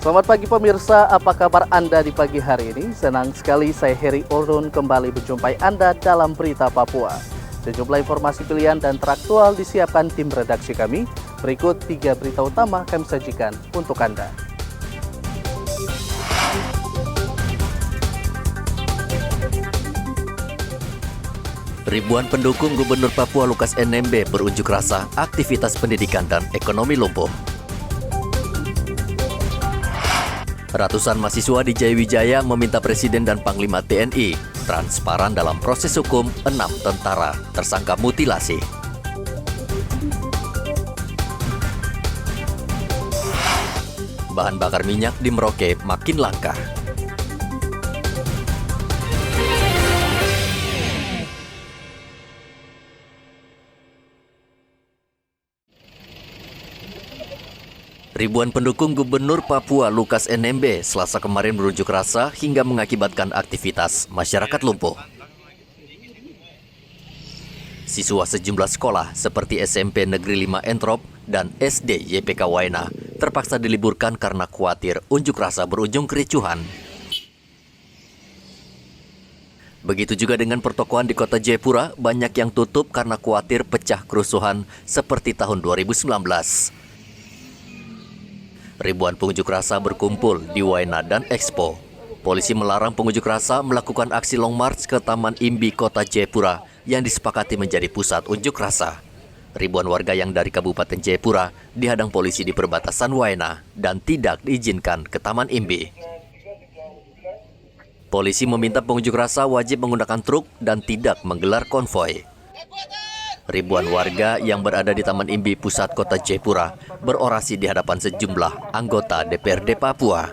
Selamat pagi pemirsa, apa kabar Anda di pagi hari ini? Senang sekali saya Heri Orun kembali berjumpai Anda dalam Berita Papua. Sejumlah informasi pilihan dan teraktual disiapkan tim redaksi kami. Berikut 3 berita utama kami sajikan untuk Anda. Ribuan pendukung Gubernur Papua Lukas NMB berunjuk rasa aktivitas pendidikan dan ekonomi lumpuh. Ratusan mahasiswa di Jayawijaya meminta Presiden dan Panglima TNI transparan dalam proses hukum 6 tentara tersangka mutilasi. Bahan bakar minyak di Merauke makin langka. Ribuan pendukung Gubernur Papua Lukas NMB Selasa kemarin berunjuk rasa hingga mengakibatkan aktivitas masyarakat lumpuh. Siswa sejumlah sekolah seperti SMP Negeri 5 Entrop dan SD YPK Waena terpaksa diliburkan karena khawatir unjuk rasa berujung kericuhan. Begitu juga dengan pertokoan di kota Jayapura, banyak yang tutup karena khawatir pecah kerusuhan seperti tahun 2019. Ribuan pengunjuk rasa berkumpul di Waena dan Expo. Polisi melarang pengunjuk rasa melakukan aksi long march ke Taman Imbi Kota Jayapura yang disepakati menjadi pusat unjuk rasa. Ribuan warga yang dari Kabupaten Jayapura dihadang polisi di perbatasan Waena dan tidak diizinkan ke Taman Imbi. Polisi meminta pengunjuk rasa wajib menggunakan truk dan tidak menggelar konvoi. Ribuan warga yang berada di Taman Imbi Pusat Kota Jayapura berorasi di hadapan sejumlah anggota DPRD Papua.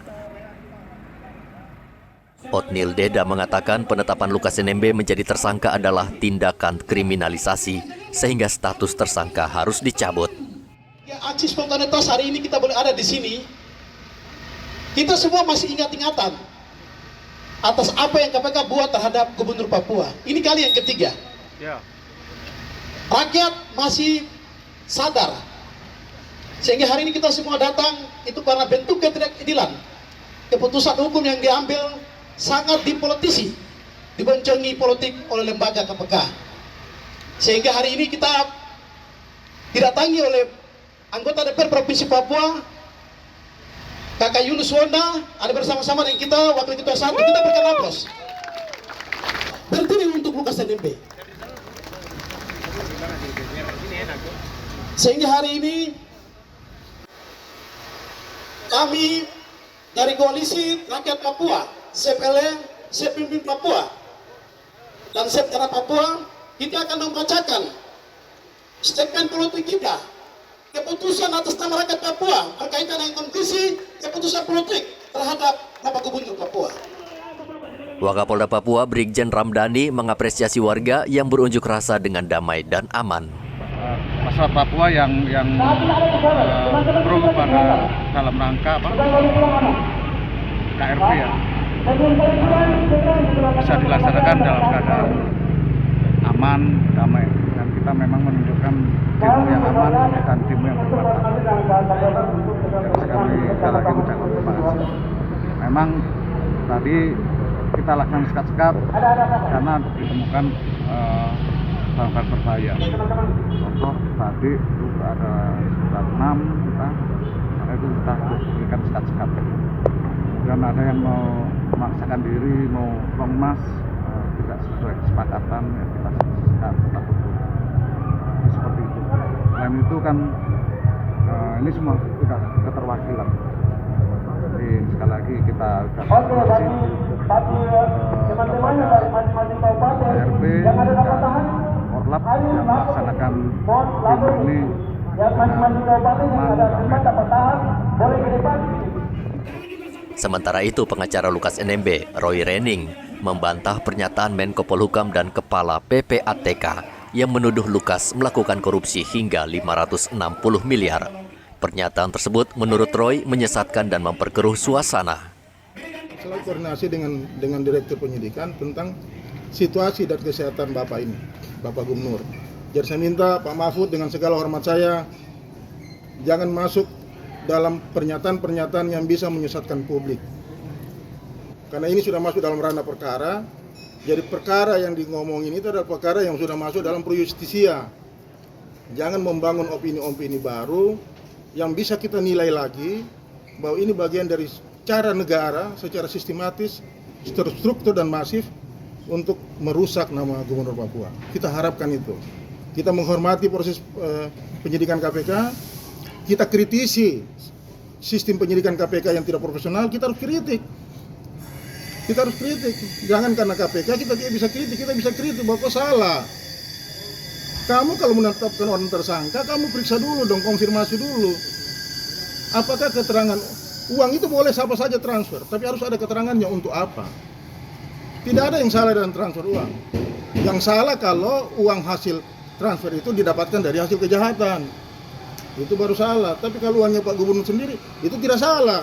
Otnil Deda mengatakan penetapan Lukas NMB menjadi tersangka adalah tindakan kriminalisasi sehingga status tersangka harus dicabut. Aksi spontanitas hari ini kita boleh ada di sini. Kita semua masih ingat-ingatan atas apa yang KPK buat terhadap Gubernur Papua. Ini kali yang ketiga. Rakyat masih sadar. Sehingga hari ini kita semua datang itu karena bentuk ketidakadilan. Keputusan hukum yang diambil sangat dipolitisi, diboncengi politik oleh lembaga KPK. Sehingga hari ini kita didatangi oleh anggota DPR Provinsi Papua, Kakak Yunus Wonda, ada bersama-sama dengan kita, Wakil Ketua 1, kita berikan aplaus. Berdiri untuk Lukas NMB. Sehingga hari ini kami dari Koalisi Rakyat Papua, SEPLE, Sepimpin Papua, dan Septera Papua, kita akan membacakan statement politik kita, keputusan atas nama rakyat Papua berkaitan dengan kondisi keputusan politik terhadap Bapak Gubernur Papua. Wakapolda Papua Brigjen Ramdhani mengapresiasi warga yang berunjuk rasa dengan damai dan aman. Masalah Papua yang pro pada dalam rangka KRP ya bisa dilaksanakan dalam keadaan aman, damai, dan kita memang menunjukkan tim yang aman dan tim yang bermartabat. Sekali lagi mengucapkan terima kasih. Memang tadi kita lakukan sekat-sekat karena ditemukan barang berbahaya. Contoh tadi itu ada sekitar 6 kita, maka itu kita berikan sekat-sekat. Kemudian ada yang mau memaksakan diri, mau long march, tidak sesuai kesepakatan, ya kita sekat, kita tutup. Seperti itu. Selain itu kan ini semua sudah keterwakilan. Jadi sekali lagi kita ucapkan terima kasih kepada RP dan Orlap yang melaksanakan tim ini dengan aman, damai. Sementara itu, pengacara Lukas NMB, Roy Rening, membantah pernyataan Menko Polhukam dan Kepala PPATK yang menuduh Lukas melakukan korupsi hingga 560 miliar. Pernyataan tersebut menurut Roy menyesatkan dan memperkeruh suasana. Selalu koordinasi dengan Direktur Penyidikan tentang situasi dan kesehatan Bapak ini, Bapak Gubernur. Jadi saya minta Pak Mahfud dengan segala hormat saya jangan masuk dalam pernyataan-pernyataan yang bisa menyesatkan publik. Karena ini sudah masuk dalam ranah perkara, jadi perkara yang ngomongin itu adalah perkara yang sudah masuk dalam pro justisia. Jangan membangun opini-opini baru yang bisa kita nilai lagi bahwa ini bagian dari cara negara secara sistematis, terstruktur dan masif untuk merusak nama Gubernur Papua. Kita harapkan itu. Kita menghormati proses penyidikan KPK, kita kritisi sistem penyidikan KPK yang tidak profesional, kita harus kritik. Kita harus kritik. Jangan karena KPK kita tidak bisa kritik, kita bisa kritik bahwa kok salah. Kamu kalau menetapkan orang tersangka, kamu periksa dulu dong, konfirmasi dulu. Apakah keterangan uang itu boleh siapa saja transfer, tapi harus ada keterangannya untuk apa. Tidak ada yang salah dalam transfer uang. Yang salah kalau uang hasil transfer itu didapatkan dari hasil kejahatan. Itu baru salah. Tapi kalau uangnya Pak Gubernur sendiri, itu tidak salah.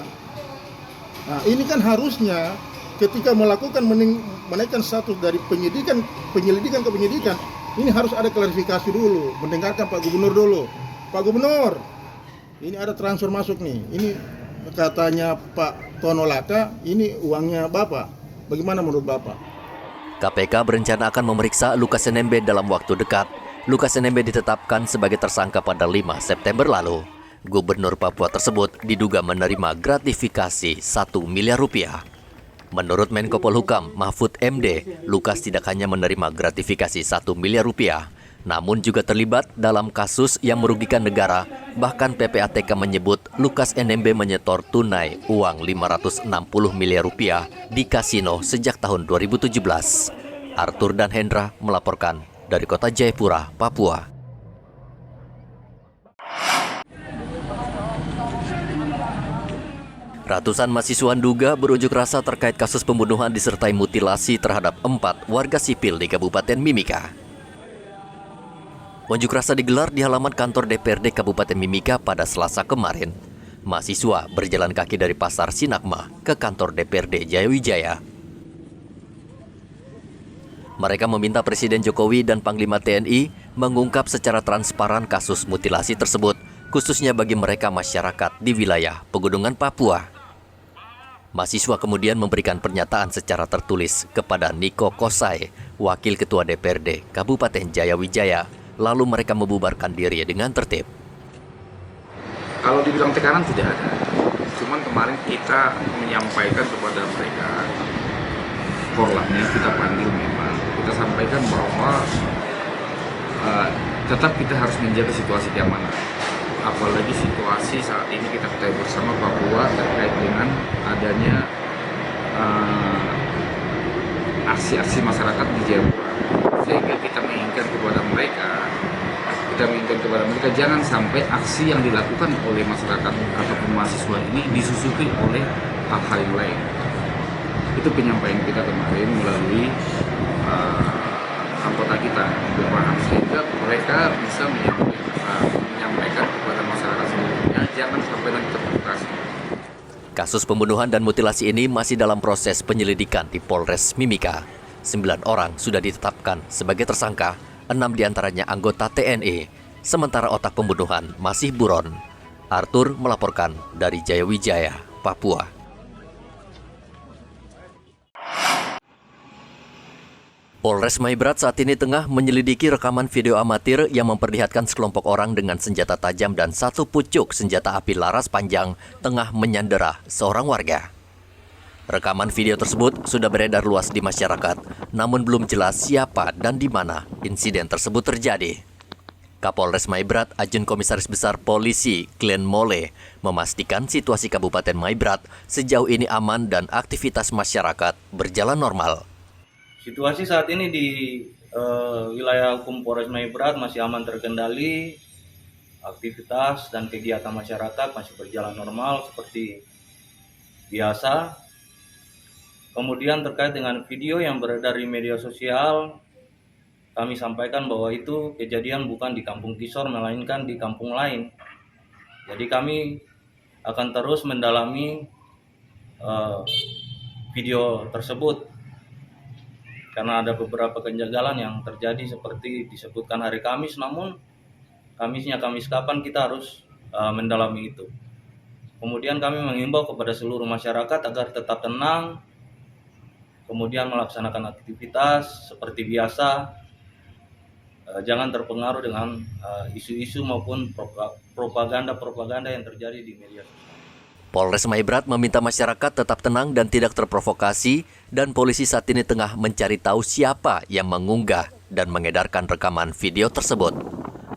Nah, ini kan harusnya ketika melakukan menaikkan status dari penyelidikan ke penyidikan, ini harus ada klarifikasi dulu, mendengarkan Pak Gubernur dulu. Pak Gubernur, ini ada transfer masuk nih. Ini katanya Pak Tono Laka, ini uangnya Bapak. Bagaimana menurut Bapak? KPK berencana akan memeriksa Lukas NMB dalam waktu dekat. Lukas NMB ditetapkan sebagai tersangka pada 5 September lalu. Gubernur Papua tersebut diduga menerima gratifikasi 1 miliar rupiah. Menurut Menko Polhukam Mahfud MD, Lukas tidak hanya menerima gratifikasi 1 miliar rupiah, namun juga terlibat dalam kasus yang merugikan negara. Bahkan PPATK menyebut Lukas NMB menyetor tunai uang 560 miliar rupiah di kasino sejak tahun 2017. Arthur dan Hendra melaporkan dari Kota Jayapura, Papua. Ratusan mahasiswa Nduga berunjuk rasa terkait kasus pembunuhan disertai mutilasi terhadap 4 warga sipil di Kabupaten Mimika. Unjuk rasa digelar di halaman kantor DPRD Kabupaten Mimika pada Selasa kemarin. Mahasiswa berjalan kaki dari Pasar Sinagma ke kantor DPRD Jayawijaya. Mereka meminta Presiden Jokowi dan Panglima TNI mengungkap secara transparan kasus mutilasi tersebut, khususnya bagi mereka masyarakat di wilayah Pegunungan Papua. Mahasiswa kemudian memberikan pernyataan secara tertulis kepada Niko Kosai, Wakil Ketua DPRD Kabupaten Jayawijaya, lalu mereka membubarkan diri dengan tertib. Kalau dibilang tekanan tidak ada, cuman kemarin kita menyampaikan kepada mereka, korlapnya kita panggil memang, kita sampaikan bahwa tetap kita harus menjaga situasi keamanan. Apalagi situasi saat ini kita ketahui bersama Papua terkait dengan adanya aksi-aksi masyarakat di Jayapura, sehingga kita menginginkan kepada mereka jangan sampai aksi yang dilakukan oleh masyarakat ataupun mahasiswa ini disusupi oleh hal-hal yang lain. Itu penyampaian kita kemarin melalui anggota kita beberapa, sehingga mereka bisa menyampaikan kepada masyarakat seluruhnya jangan sampai nanti terprovokasi. Kasus pembunuhan dan mutilasi ini masih dalam proses penyelidikan di Polres Mimika. 9 orang sudah ditetapkan sebagai tersangka, 6 diantaranya anggota TNI, sementara otak pembunuhan masih buron. Arthur melaporkan dari Jayawijaya, Papua. Polres Maibrat saat ini tengah menyelidiki rekaman video amatir yang memperlihatkan sekelompok orang dengan senjata tajam dan 1 pucuk senjata api laras panjang tengah menyandera seorang warga. Rekaman video tersebut sudah beredar luas di masyarakat, namun belum jelas siapa dan di mana insiden tersebut terjadi. Kapolres Maibrat, Ajun Komisaris Besar Polisi Glenn Mole, memastikan situasi Kabupaten Maibrat sejauh ini aman dan aktivitas masyarakat berjalan normal. Situasi saat ini di wilayah hukum Polres Maibrat masih aman terkendali, aktivitas dan kegiatan masyarakat masih berjalan normal seperti biasa. Kemudian terkait dengan video yang beredar di media sosial, kami sampaikan bahwa itu kejadian bukan di Kampung Tisor melainkan di kampung lain. Jadi kami akan terus mendalami video tersebut. Karena ada beberapa kejanggalan yang terjadi seperti disebutkan hari Kamis, namun Kamis kapan kita harus mendalami itu. Kemudian kami mengimbau kepada seluruh masyarakat agar tetap tenang, kemudian melaksanakan aktivitas seperti biasa, jangan terpengaruh dengan isu-isu maupun propaganda-propaganda yang terjadi di media sosial. Polres Maibrat meminta masyarakat tetap tenang dan tidak terprovokasi, dan polisi saat ini tengah mencari tahu siapa yang mengunggah dan mengedarkan rekaman video tersebut.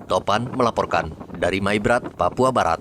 Topan melaporkan dari Maibrat, Papua Barat.